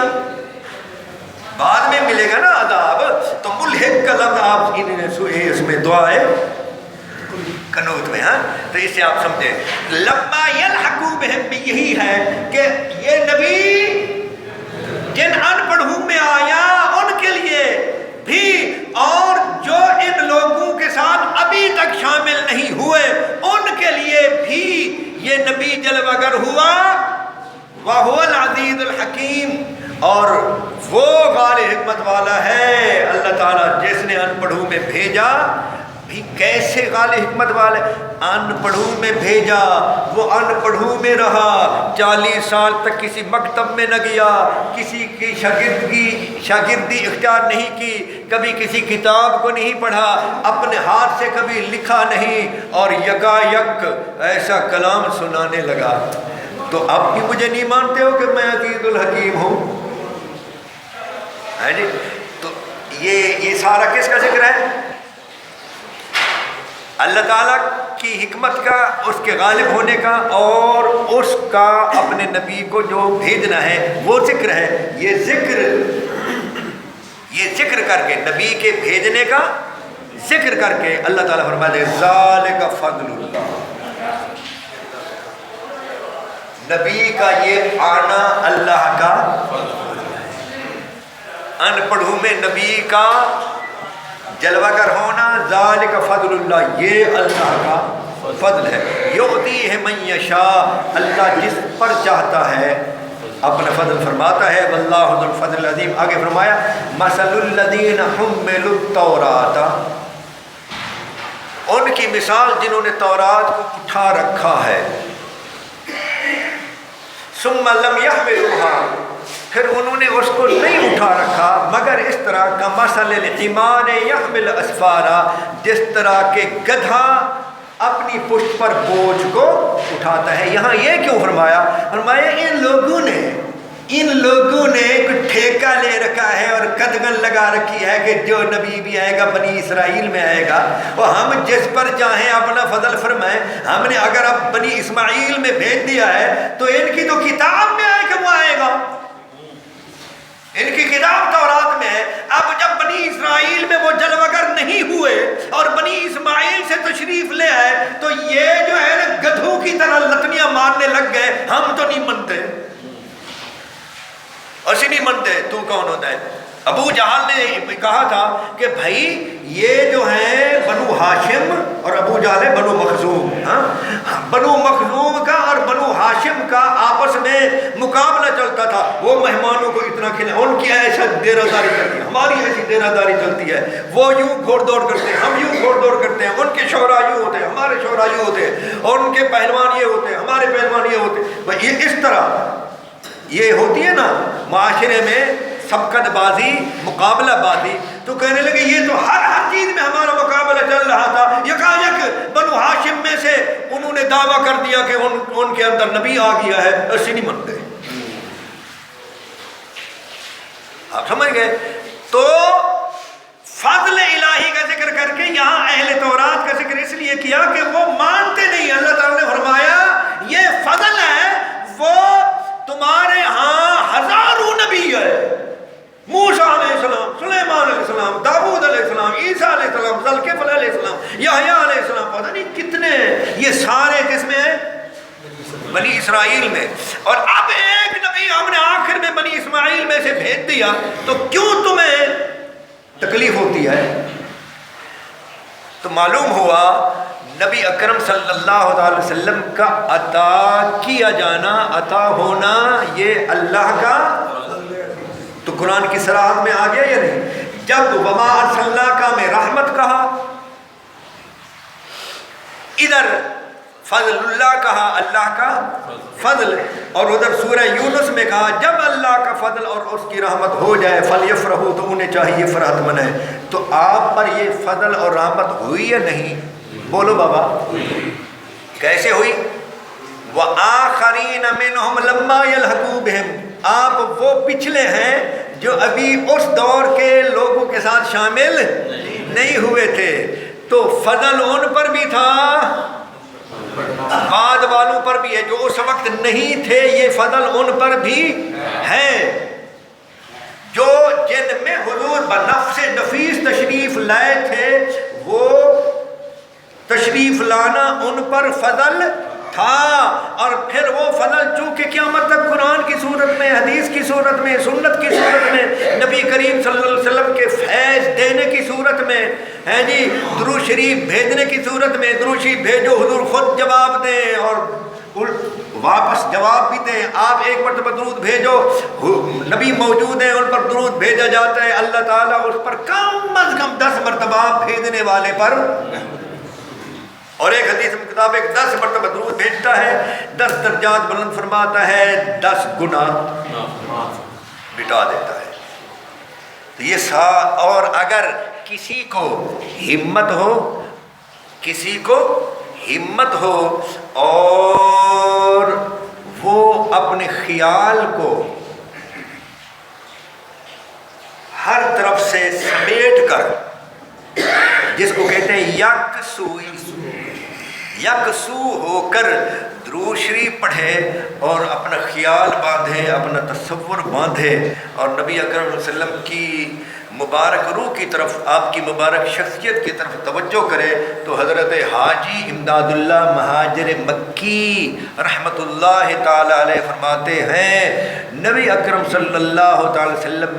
بعد میں ملے گا نا عذاب، تو ملحق کا لفظ آپ اس میں دعا ہے قنوت میں، ہاں تو اس سے آپ سمجھیں لما یلحقوا بہم بھی یہی ہے کہ یہ نبی جن ان پڑھوں میں آیا ان کے لیے بھی، اور جو ان لوگوں کے ساتھ ابھی تک شامل نہیں ہوئے ان کے لیے بھی یہ نبی جلوہ گر ہوا۔ وَهُوَ الْعَزِيزُ الْحَكِيمُ، اور وہ غالب حکمت والا ہے اللہ تعالیٰ جس نے ان پڑھوں میں بھیجا۔ بھی کیسے غالب حکمت والا ہے؟ ان پڑھوں میں بھیجا، وہ ان پڑھوں میں رہا، 40 سال تک کسی مکتب میں نہ گیا، کسی کی شاگردی اختیار نہیں کی، کبھی کسی کتاب کو نہیں پڑھا، اپنے ہاتھ سے کبھی لکھا نہیں، اور یکایک ایسا کلام سنانے لگا۔ تو اب بھی مجھے نہیں مانتے ہو کہ میں عزیز الحکیم ہوں؟ ہے جی، تو یہ سارا کس کا ذکر ہے؟ اللہ تعالیٰ کی حکمت کا، اس کے غالب ہونے کا، اور اس کا اپنے نبی کو جو بھیجنا ہے وہ ذکر ہے۔ یہ ذکر کر کے نبی کے بھیجنے کا ذکر کر کے اللہ تعالیٰ فرماتے ہیں ذالک فضل اللہ، نبی کا یہ آنا اللہ کا ان پڑھوں میں نبی کا جلوہ گر ہونا، ذالک فضل اللہ، یہ اللہ کا فضل ہے۔ یؤتیہ من یشاء، اللہ جس پر چاہتا ہے اپنا فضل فرماتا ہے۔ واللہ ذو الفضل العظیم، آگے فرمایا مثل الذین حملوا التوراۃ، ان کی مثال جنہوں نے تورات کو اٹھا رکھا ہے، ثم لم يحملوها، پھر انہوں نے اس کو نہیں اٹھا رکھا، مگر اس طرح کا مثل الحمار یحمل اسفارا، جس طرح کہ گدھا اپنی پشت پر بوجھ کو اٹھاتا ہے۔ یہاں یہ کیوں فرمایا؟ فرمایا ان لوگوں نے کوئی ٹھیکہ لے رکھا ہے اور قدغن لگا رکھی ہے کہ جو نبی بھی آئے گا بنی اسرائیل میں آئے گا، وہ ہم جس پر چاہیں اپنا فضل فرمائیں، ہم نے اگر اب بنی اسماعیل میں بھیج دیا ہے تو ان کی تو کتاب میں آئے کہ وہ آئے گا، ان کی کتاب تورات میں ہے۔ اب جب بنی اسرائیل میں وہ جلوہ گر نہیں ہوئے اور بنی اسماعیل سے تشریف لے آئے تو یہ جو ہے نا گدھوں کی طرح لتنیاں مارنے لگ گئے، ہم تو نہیں منتے، اسی نہیں منتے، تو کون ہوتا ہے؟ ابو جہل نے کہا تھا کہ بھائی یہ جو ہیں بنو ہاشم اور ابو جہل ہے بنو مخزوم، بنو مخزوم کا اور بنو ہاشم کا آپس میں مقابلہ چلتا تھا، وہ مہمانوں کو اتنا کھلائیں، ان کی ایسا دیرہ داری چلتی ہے، ہماری ایسی دیرہ داری چلتی ہے، وہ یوں گھوڑ دوڑ کرتے ہیں، ہم یوں گھوڑ دوڑ کرتے ہیں، ان کے شعراء یوں ہوتے ہیں، ہمارے شعراء یوں ہوتے ہیں، اور ان کے پہلوان یہ ہوتے ہیں، ہمارے پہلوان یہ ہوتے ہیں۔ یہ اس طرح یہ ہوتی ہے نا معاشرے میں سبقت بازی، مقابلہ بازی، تو کہنے لگے یہ تو ہر چیز میں ہمارا مقابلہ چل رہا تھا، یکایک بنو ہاشم میں سے انہوں نے دعویٰ کر دیا کہ ان کے اندر نبی آ گیا ہے، ایسے نہیں مانتے۔ آپ سمجھ گئے؟ تو فضل الہی کا ذکر کر کے یہاں اہل تورات کا ذکر اس لیے کیا کہ وہ مانتے نہیں۔ اللہ تعالیٰ نے فرمایا یہ فضل ہے، وہ تمہارے ہاں ہزاروں نبی ہے، موسیٰ علیہ السلام، سلیمان علیہ السلام، داؤد علیہ السلام، عیسیٰ علیہ السلام، ذوالکفل علیہ السلام، یحییٰ علیہ السلام، پتہ نہیں کتنے ہیں. یہ سارے کس میں ہیں؟ بنی اسرائیل میں. اور اب ایک نبی ہم نے آخر میں بنی اسماعیل میں سے بھیج دیا، تو کیوں تمہیں تکلیف ہوتی ہے؟ تو معلوم ہوا نبی اکرم صلی اللہ علیہ وسلم کا عطا کیا جانا، عطا ہونا، یہ اللہ کا. تو قرآن کی صراحت میں آ گیا یا نہیں؟ جب وما ارسلناک میں رحمت کہا، ادھر فضل اللہ کہا، اللہ کا فضل، اور ادھر سورہ یونس میں کہا جب اللہ کا فضل اور اس کی رحمت ہو جائے فلیفرحوا، تو انہیں چاہیے فرحت منائے. تو آپ پر یہ فضل اور رحمت ہوئی یا نہیں؟ بولو بابا. کیسے ہوئی؟ وآخرین منہم لما یلحقوا بہم، آپ وہ پچھلے ہیں جو ابھی اس دور کے لوگوں کے ساتھ شامل نہیں ہوئے تھے. تو فضل ان پر بھی تھا، بعد والوں پر بھی ہے، جو اس وقت نہیں تھے، یہ فضل ان پر بھی ہے. جو جن میں حضور بنفس نفیس تشریف لائے تھے، وہ تشریف لانا ان پر فضل تھا. اور پھر وہ فضل چونکہ قیامت تک قرآن کی صورت میں، حدیث کی صورت میں، سنت کی صورت میں، نبی کریم صلی اللہ علیہ وسلم کے فیض دینے کی صورت میں ہے جی، درود شریف بھیجنے کی صورت میں، درود شریف بھیجو حضور خود جواب دیں اور واپس جواب بھی دیں. آپ ایک مرتبہ درود بھیجو، نبی موجود ہیں، ان پر درود بھیجا جاتا ہے، اللہ تعالیٰ اس پر کم از کم 10 مرتبہ بھیجنے والے پر، اور ایک حدیث میں کتاب ایک 10 مرتبہ درود بھیجتا ہے، 10 درجات بلند فرماتا ہے، 10 گناہ مٹا دیتا ہے. تو یہ اور اگر کسی کو ہمت ہو، کسی کو ہمت ہو اور وہ اپنے خیال کو ہر طرف سے سمیٹ کر، جس کو کہتے ہیں یکسو ہو کر درود شریف پڑھے اور اپنا خیال باندھے، اپنا تصور باندھے، اور نبی اکرم صلی اللہ علیہ وسلم کی مبارک روح کی طرف، آپ کی مبارک شخصیت کی طرف توجہ کرے، تو حضرت حاجی امداد اللہ مہاجر مکی رحمت اللہ تعالی علیہ فرماتے ہیں نبی اکرم صلی اللہ تعالی وسلم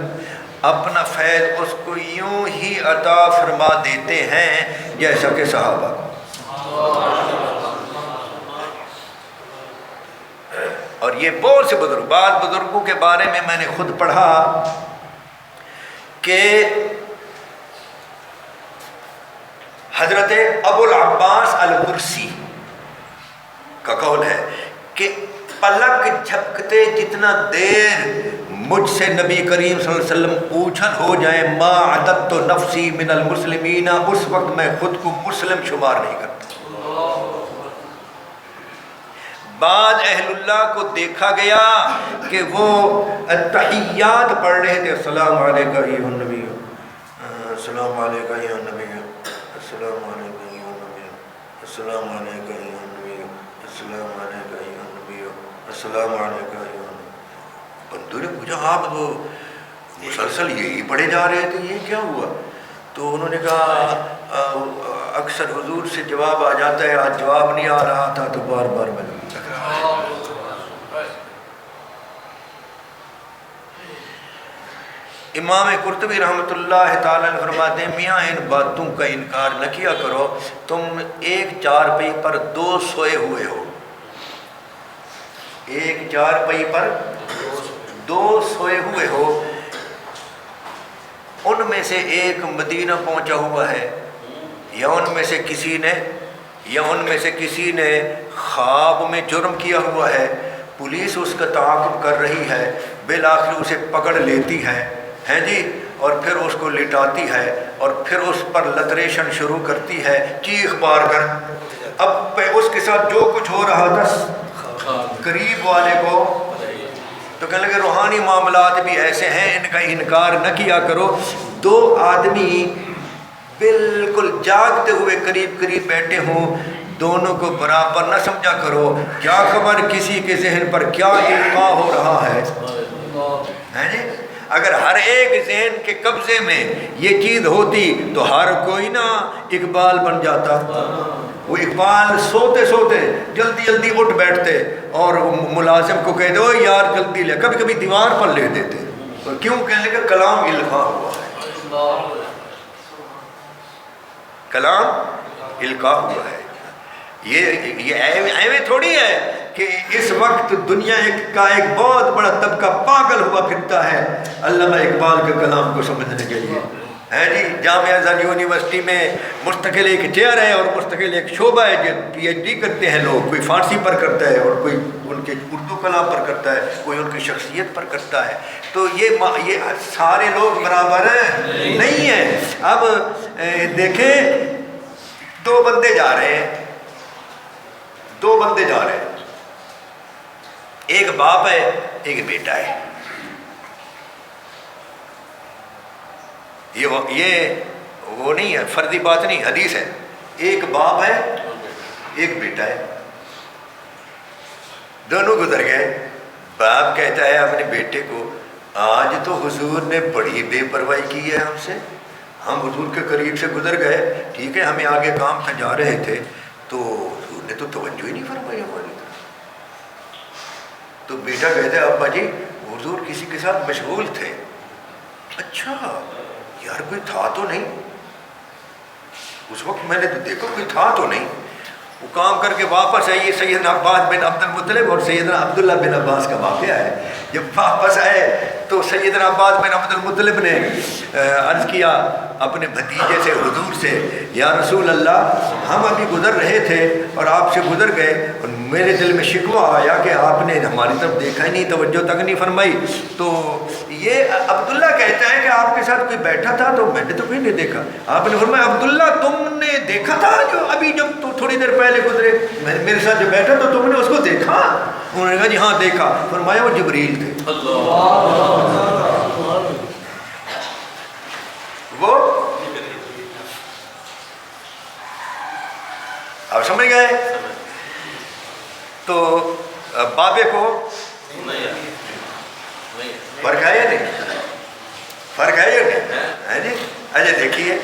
اپنا فیض اس کو یوں ہی عطا فرما دیتے ہیں جیسا کہ صحابہ. اور یہ بہت سے بزرگ، بعض بزرگوں کے بارے میں نے خود پڑھا کہ حضرت ابو العباس البرسی کا قول ہے کہ پلک جھپکتے جتنا دیر مجھ سے نبی کریم صلی اللہ علیہ وسلم اوجھل ہو جائیں، ما عددت نفسی من المسلمین، اس وقت میں خود کو مسلم شمار نہیں کرتا. بعد اہل اللہ کو دیکھا گیا کہ وہ تحیات پڑھ رہے تھے، السلام علیکم ایھا النبی، السلام علیکم ایھا النبی، السلام علیکم ایھا النبی، السلام علیکم ایھا النبی، السلام علیکم ایھا النبی، السلام علیکم ایھا النبی. بندوں نے پوچھا آپ تو مسلسل یہی پڑھے جا رہے تھے، یہ کیا ہوا؟ تو انہوں نے کہا اکثر حضور سے جواب آ جاتا ہے، آج جواب نہیں آ رہا تھا تو بار بار میں نے امام قرطبی رحمۃ اللہ تعالیٰ نے فرماتے ہیں میاں ان باتوں کا انکار نہ کیا کرو، تم ایک چارپائی پر 2 سوئے ہوئے ہو، ایک چارپائی پر 2 سوئے ہوئے ہو، ان میں سے ایک مدینہ پہنچا ہوا ہے، یا ان میں سے کسی نے خواب میں جرم کیا ہوا ہے، پولیس اس کا تعاقب کر رہی ہے، بالآخر اسے پکڑ لیتی ہے جی، اور پھر اس کو لٹاتی ہے اور پھر اس پر لتریشن شروع کرتی ہے چیخ پار کر. اب اس کے ساتھ جو کچھ ہو رہا تھا قریب والے کو تو کہنے لگے روحانی معاملات بھی ایسے ہیں، ان کا انکار نہ کیا کرو. 2 آدمی بالکل جاگتے ہوئے قریب بیٹھے ہوں، دونوں کو برابر نہ سمجھا کرو. کیا خبر کسی کے ذہن پر کیا القاء ہو رہا ہے جی. اگر ہر ایک ذہن کے قبضے میں یہ چیز ہوتی تو ہر کوئی نا اقبال بن جاتا. وہ اقبال سوتے سوتے جلدی جلدی اٹھ بیٹھتے اور ملازم کو کہہ دو یار جلدی لے. کبھی کبھی دیوار پر لے دیتے. کیوں؟ کہنے لگا کلام القاء ہوا ہے. کلام القاء ہوا ہے. یہ ایویں تھوڑی ہے کہ اس وقت دنیا کا ایک بہت بڑا طبقہ پاگل ہوا پھرتا ہے علامہ اقبال کے کلام کو سمجھنے کے لیے ہے جی. جامعہ ازہر یونیورسٹی میں مستقل ایک چیئر ہے اور مستقل ایک شعبہ ہے جو پی ایچ ڈی کرتے ہیں لوگ. کوئی فارسی پر کرتا ہے اور کوئی ان کے اردو کلام پر کرتا ہے, کوئی ان کی شخصیت پر کرتا ہے. تو یہ سارے لوگ برابر ہیں نہیں ہیں. اب دیکھیں دو بندے جا رہے ہیں. ایک باپ ہے ایک بیٹا ہے. یہ وہ نہیں ہے, فردی بات نہیں, حدیث ہے. ایک باپ ہے ایک بیٹا ہے. دونوں گزر گئے. باپ کہتا ہے اپنے بیٹے کو آج تو حضور نے بڑی بے پرواہی کی ہے ہم سے. ہم حضور کے قریب سے گزر گئے, ٹھیک ہے, ہمیں آگے کام تھا جا رہے تھے تو حضور نے تو توجہ ہی نہیں فرمائی ہماری طرف. تو بیٹا کہتا ہے ابا جی حضور کسی کے ساتھ مشغول تھے. اچھا یار کوئی تھا تو نہیں اس وقت, میں نے تو دیکھا کوئی تھا تو نہیں. وہ کام کر کے واپس آئیے. سیدنا عباس بن عبد المطلب اور سیدنا عبداللہ بن عباس کا واقعہ ہے. جب واپس آئے تو سیدنا عباس بن عبد المطلب نے عرض کیا اپنے بھتیجے سے حضور سے, یا رسول اللہ ہم ابھی گزر رہے تھے اور آپ سے گزر گئے اور میرے دل میں شکوہ آیا کہ آپ نے ہماری طرف دیکھا ہی نہیں, توجہ تک نہیں فرمائی. تو یہ عبداللہ کہتا ہے کہ آپ کے ساتھ کوئی بیٹھا تھا تو میں نے تو کوئی نہیں دیکھا. آپ نے فرمایا عبداللہ تم نے دیکھا تھا جو ابھی جب تو تھوڑی دیر پہلے گزرے میرے ساتھ جو بیٹھا تو تم نے اس کو دیکھا؟ انہوں نے کہا جی ہاں دیکھا. فرمایا وہ جبریل تھے. وہ آپ سمجھ گئے. تو بابے کو فرق ہے یا نہیں؟ فرق ہے یا نہیں جی؟ اچھا دیکھیے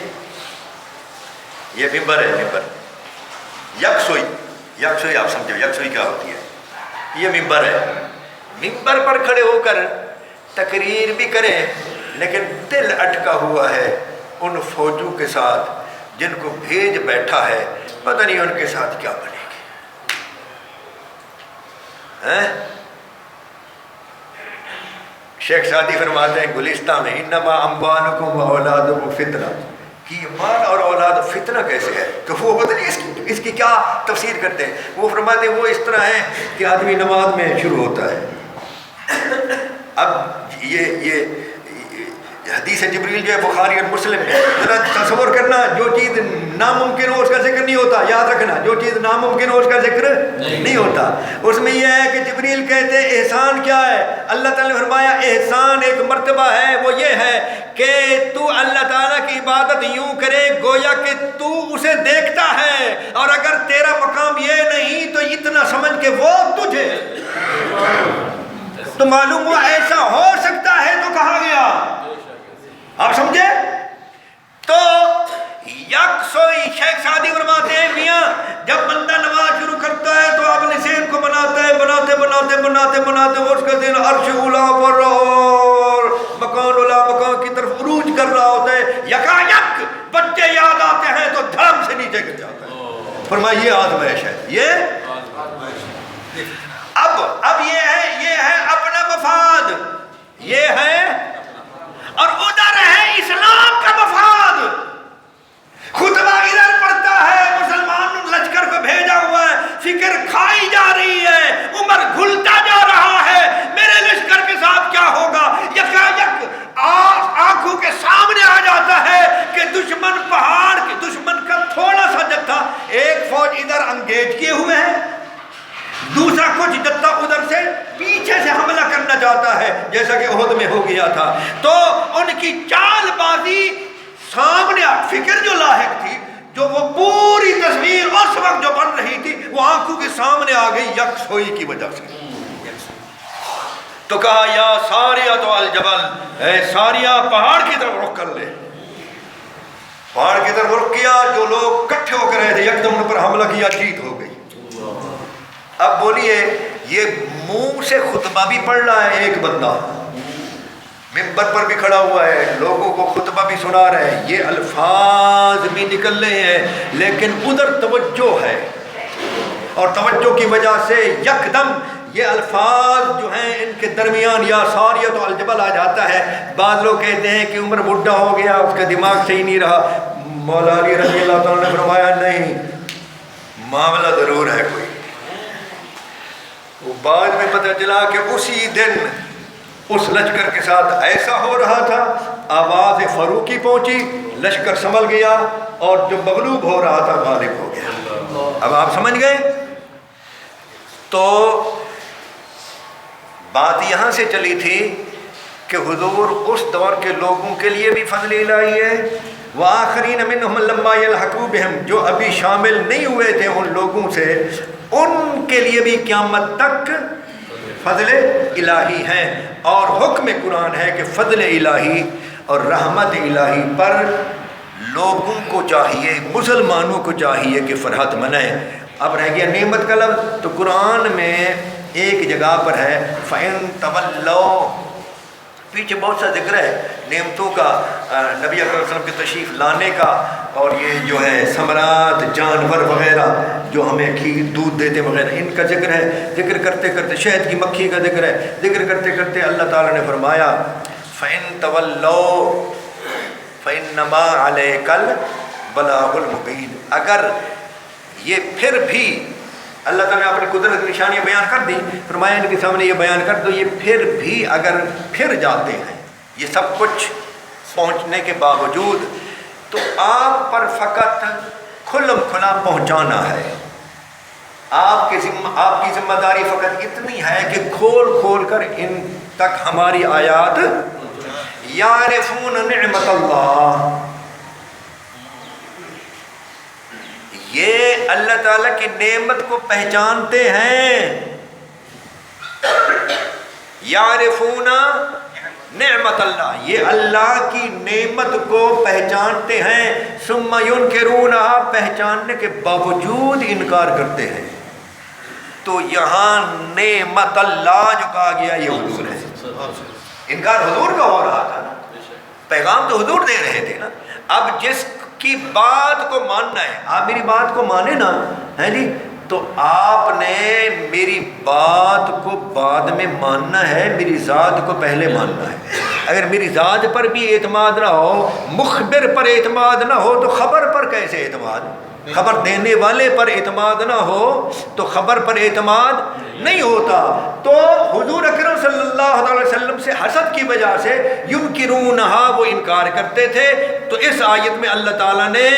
یہ ممبر ہے. ممبر یکسوئی آپ سمجھو یکسوئی کیا ہوتی ہے؟ یہ ممبر ہے. ممبر پر کھڑے ہو کر تقریر بھی کرے لیکن دل اٹکا ہوا ہے ان فوجوں کے ساتھ جن کو بھیج بیٹھا ہے, پتہ نہیں ان کے ساتھ کیا بنے گی. شیخ سعدی فرماتے ہیں گلستہ میں انما اموالکم و اولادکم فتنہ, کہ مال اور اولاد فتنہ کیسے ہے؟ تو وہ پتہ نہیں اس کی کیا تفسیر کرتے ہیں. وہ فرماتے ہیں وہ اس طرح ہے کہ آدمی نماز میں شروع ہوتا ہے. اب یہ حدیث جبریل جو ہے بخاری اور مسلم میں, ذرا تصور کرنا, جو چیز ناممکن ہو اس کا ذکر نہیں ہوتا. یاد رکھنا جو چیز ناممکن ہو اس کا ذکر نہیں ہوتا. اس میں یہ ہے کہ جبریل کہتے ہیں احسان کیا ہے؟ اللہ تعالیٰ نے فرمایا احسان ایک مرتبہ ہے, وہ یہ ہے کہ تو اللہ تعالیٰ کی عبادت یوں کرے گویا کہ تو اسے دیکھتا ہے, اور اگر تیرا مقام یہ نہیں تو اتنا سمجھ کہ وہ تجھے. تو معلوم ہوا ایسا ہو سکتا ہے تو کہا گیا. آپ سمجھے؟ تو یکسوئی شیخ سعدی فرماتے ہیں میاں جب بندہ نماز شروع کرتا ہے تو اپنے ذہن کو بناتا ہے, بناتے اس کا ذہن عرش اولا پر اور مکان اولا مکان کی طرف عروج کر رہا ہوتا ہے. یکایک بچے یاد آتے ہیں تو دھڑم سے نیچے گر جاتا ہے. فرمایا یہ آزمائش ہے. یہ اب یہ ہے اپنا مفاد, یہ ہے, اور ادھر ہے اسلام کا مفاد. خطبہ ادھر پڑتا ہے, مسلمان لشکر کو بھیجا ہوا ہے, فکر کھائی جا رہی ہے, عمر گھلتا جا رہا ہے, میرے لشکر کے ساتھ کیا ہوگا. یکایک آنکھوں کے سامنے آ جاتا ہے کہ دشمن پہاڑ کے دشمن کا تھوڑا سا جتھا, ایک فوج ادھر انگیج کیے ہوئے ہے, دوسرا کچھ جتھا ادھر سے پیچھے سے حملہ کرنا چاہتا ہے جیسا کہ احد میں ہو گیا تھا. تو ان کی چال بازی سامنے, فکر جو لاحق تھی, جو وہ پوری تصویر اس وقت جو بن رہی وہ آنکھوں کے سامنے آ گئی یکسوئی کی وجہ سے. تو کہا یا ساریہ تو الجبل، اے ساریہ پہاڑ کی طرف رخ کر لے. پہاڑ کی طرف رخ کیا، جو لوگ کٹھے ہو کر رہے تھے یک دم ان پر حملہ کیا، جیت ہو گئی. اب بولیے یہ منہ سے خطبہ بھی پڑھ رہا ہے ایک بندہ، منبر پر بھی کھڑا ہوا ہے، لوگوں کو خطبہ بھی سنا رہے ہیں، یہ الفاظ بھی نکل رہے ہیں، لیکن ادھر توجہ ہے، اور توجہ کی وجہ سے یکدم یہ الفاظ جو ہیں ان کے درمیان یا ساریہ تو الجبل آ جاتا ہے. بعض لوگ کہتے ہیں کہ عمر بڈھا ہو گیا، اس کا دماغ صحیح نہیں رہا. مولا علی رضی اللہ تعالیٰ نے فرمایا نہیں، معاملہ ضرور ہے کوئی. وہ بعد میں پتہ چلا کہ اسی دن اس لشکر کے ساتھ ایسا ہو رہا تھا، آواز فاروقی پہنچی، لشکر سنبھل گیا، اور جو مغلوب ہو رہا تھا غالب ہو گیا. اب آپ سمجھ گئے؟ تو بات یہاں سے چلی تھی کہ حضور اس دور کے لوگوں کے لیے بھی فضل الہی ہے. وآخرین منہم لما یلحقوا بہم، جو ابھی شامل نہیں ہوئے تھے ان لوگوں سے، ان کے لیے بھی قیامت تک فضل الہی ہیں. اور حکم قرآن ہے کہ فضل الہی اور رحمت الہی پر لوگوں کو چاہیے، مسلمانوں کو چاہیے کہ فرحت منائیں. اب رہ گیا نعمت کا لفظ، تو قرآن میں ایک جگہ پر ہے فَإِن تَوَلَّوْا، پیچھے بہت سا ذکر ہے نعمتوں کا، نبی اکرم صلی اللہ علیہ وسلم کے تشریف لانے کا، اور یہ جو ہے ثمرات جانور وغیرہ جو ہمیں کھیر دودھ دیتے وغیرہ، ان کا ذکر ہے. ذکر کرتے کرتے شہد کی مکھی کا ذکر ہے. ذکر کرتے کرتے اللہ تعالیٰ نے فرمایا فَإِن تَوَلَّوْا فَإِنَّمَا عَلَيْكَ الْبَلَاغُ الْمُبِينُ. اگر یہ پھر بھی اللہ تعالیٰ نے اپنی قدرت کی نشانیاں بیان کر دی، فرمایا ان کے سامنے یہ بیان کر دو، یہ پھر بھی اگر پھر جاتے ہیں یہ سب کچھ پہنچنے کے باوجود، تو آپ پر فقط کھلم کھلا پہنچانا ہے. آپ کی ذمہ داری فقط اتنی ہے کہ کھول کھول کر ان تک ہماری آیات یعرفون نعمت اللہ، یہ اللہ تعالیٰ کی نعمت کو پہچانتے ہیں. یعرفون نعمت اللہ، یہ اللہ کی نعمت کو پہچانتے ہیں. ثم ینکرونہا، پہچاننے کے باوجود انکار کرتے ہیں. تو یہاں نعمت اللہ جو کہا گیا یہ حضور ہے. انکار حضور کا ہو رہا تھا نا، پیغام تو حضور دے رہے تھے نا. اب جس کی بات کو ماننا ہے، آپ میری بات کو مانے نا، ہے جی، تو آپ نے میری بات کو بعد میں ماننا ہے، میری ذات کو پہلے ماننا ہے. اگر میری ذات پر بھی اعتماد نہ ہو، مخبر پر اعتماد نہ ہو، تو خبر پر کیسے اعتماد؟ خبر دینے والے پر اعتماد نہ ہو تو خبر پر اعتماد نہیں ہوتا. تو حضور اکرم صلی اللہ علیہ وسلم سے حسد کی وجہ سے ینکرونہا، وہ انکار کرتے تھے. تو اس آیت میں اللہ تعالیٰ نے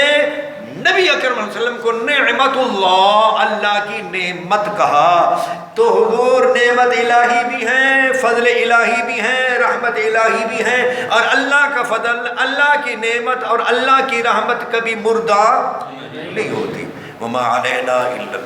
نبی اکرم صلی اللہ علیہ وسلم کو نعمت اللہ، اللہ کی نعمت کہا. تو حضور نعمت الہی بھی ہیں، فضل الہی بھی ہیں، رحمت الہی بھی ہیں. اور اللہ کا فضل، اللہ کی نعمت اور اللہ کی رحمت کبھی مردہ نہیں ہوتی. وما علینا الا